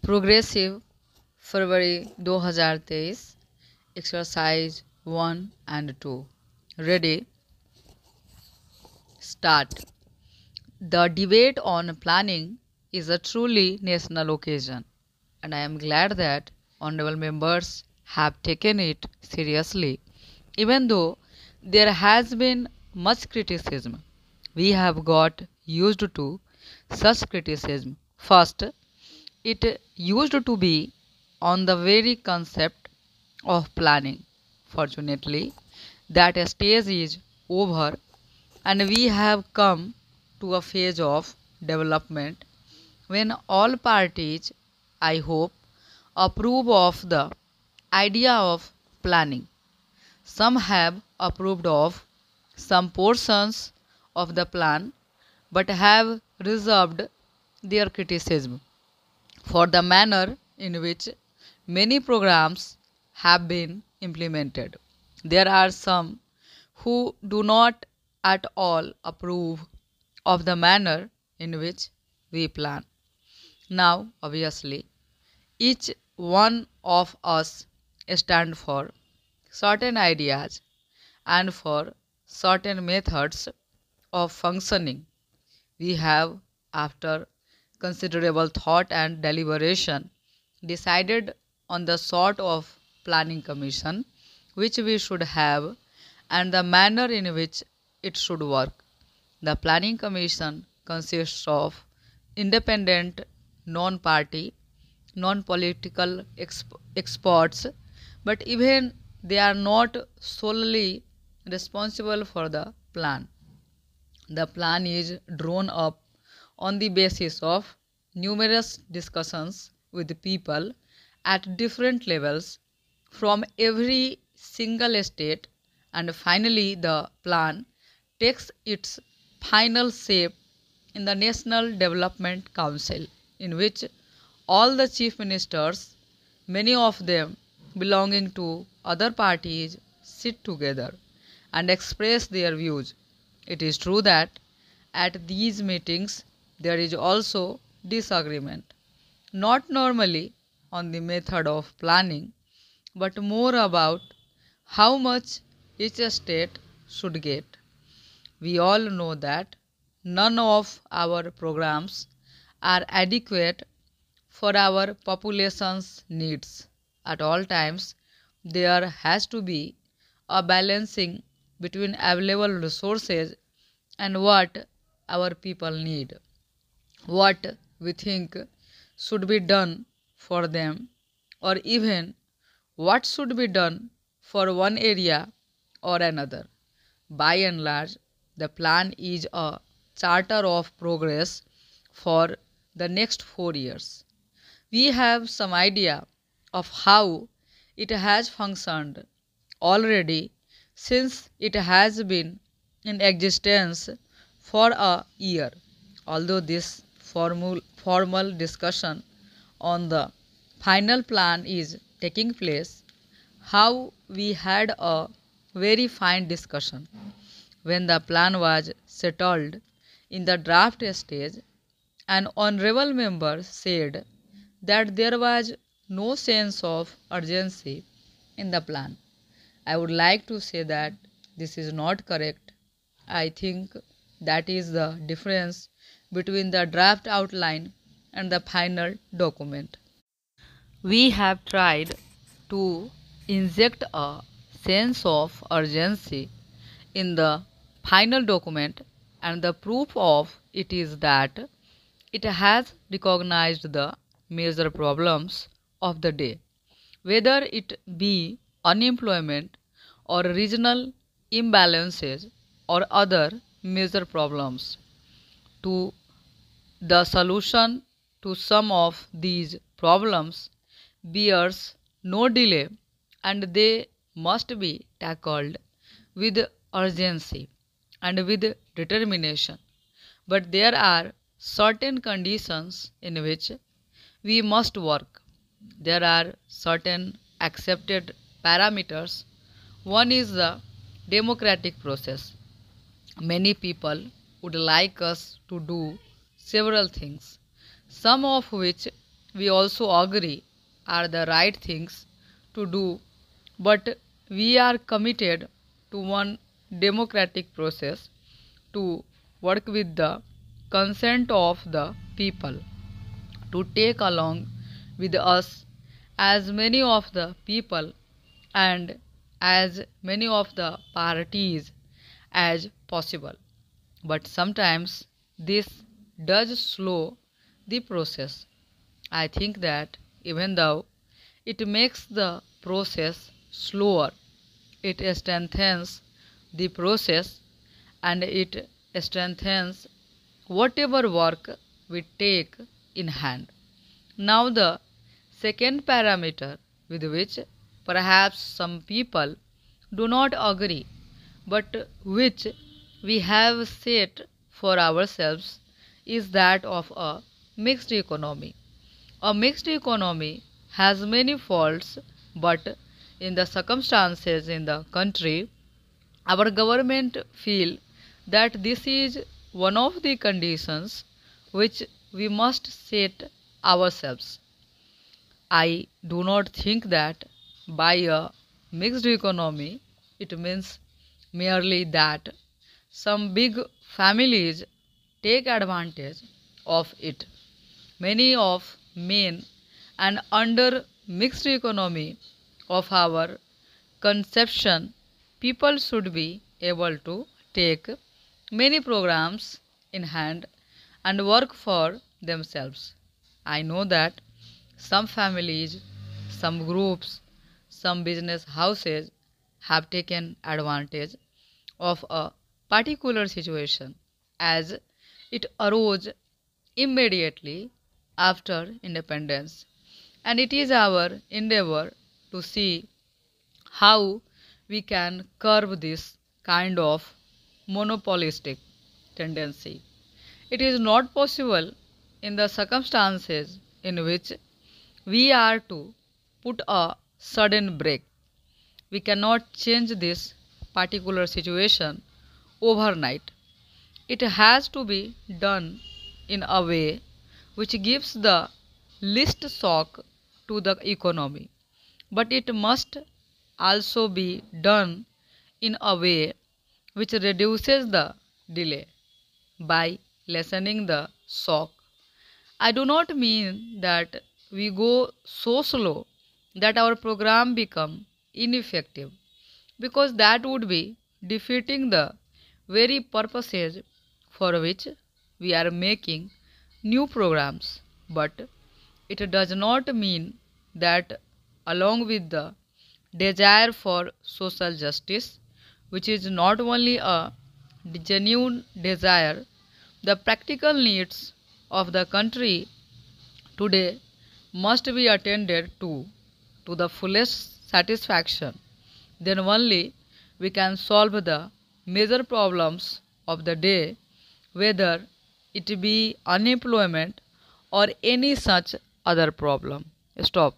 Progressive February 2023 exercise 1 and 2 ready start. The debate on planning is a truly national occasion, and I am glad that honorable members have taken it seriously. Even though there has been much criticism, we have got used to such criticism. First, it used to be on the very concept of planning. Fortunately, that stage is over, and we have come to a phase of development when all parties, I hope, approve of the idea of planning. Some have approved of some portions of the plan but have reserved their criticism for the manner in which many programs have been implemented. There are some who do not at all approve of the manner in which we plan. Now, obviously, each one of us stand for certain ideas and for certain methods of functioning. We have, after considerable thought and deliberation, decided on the sort of planning commission which we should have and the manner in which it should work. The planning commission consists of independent, non-party, non-political experts, but even they are not solely responsible for the plan. The plan is drawn up on the basis of numerous discussions with people at different levels from every single state, and finally the plan takes its final shape in the National Development Council, in which all the chief ministers, many of them belonging to other parties, sit together and express their views. It is true that at these meetings there is also disagreement, not normally on the method of planning, but more about how much each state should get. We all know that none of our programs are adequate for our population's needs. At all times, there has to be a balancing between available resources and what our people need, what we think should be done for them, or even what should be done for one area or another. By and large, the plan is a charter of progress for the next 4 years. We have some idea of how it has functioned already since it has been in existence for a year. Although this formal discussion on the final plan is taking place, how we had a very fine discussion when the plan was settled in the draft stage. An honorable member said that there was no sense of urgency in the plan. I would like to say that this is not correct. I think that is the difference between the draft outline and the final document. We have tried to inject a sense of urgency in the final document, and the proof of it is that it has recognized the major problems of the day, whether it be unemployment or regional imbalances or other major problems. To the solution to some of these problems bears no delay, and they must be tackled with urgency and with determination. But there are certain conditions in which we must work. There are certain accepted parameters. One is the democratic process. Many people would like us to do several things, some of which we also agree are the right things to do, but we are committed to one democratic process to work with the consent of the people, to take along with us as many of the people and as many of the parties as possible. But sometimes this does slow the process. I think that even though it makes the process slower, it strengthens the process and it strengthens whatever work we take in hand. Now, the second parameter with which perhaps some people do not agree, but which we have set for ourselves, is that of a mixed economy. A mixed economy has many faults, but in the circumstances in the country, our government feel that this is one of the conditions which we must set ourselves. I do not think that by a mixed economy it means merely that some big families take advantage of it. Many of men and under mixed economy of our conception, people should be able to take many programs in hand and work for themselves. I know that some families, some groups, some business houses have taken advantage of a particular situation as it arose immediately after independence. And it is our endeavor to see how we can curb this kind of monopolistic tendency. It is not possible in the circumstances in which we are to put a sudden break. We cannot change this particular situation overnight. It has to be done in a way which gives the least shock to the economy, but it must also be done in a way which reduces the delay by lessening the shock. I do not mean that we go so slow that our program become ineffective, because that would be defeating the very purposes for which we are making new programs. But it does not mean that along with the desire for social justice, which is not only a genuine desire, the practical needs of the country today must be attended to the fullest satisfaction. Then only we can solve the major problems of the day, whether it be unemployment or any such other problem. Stop.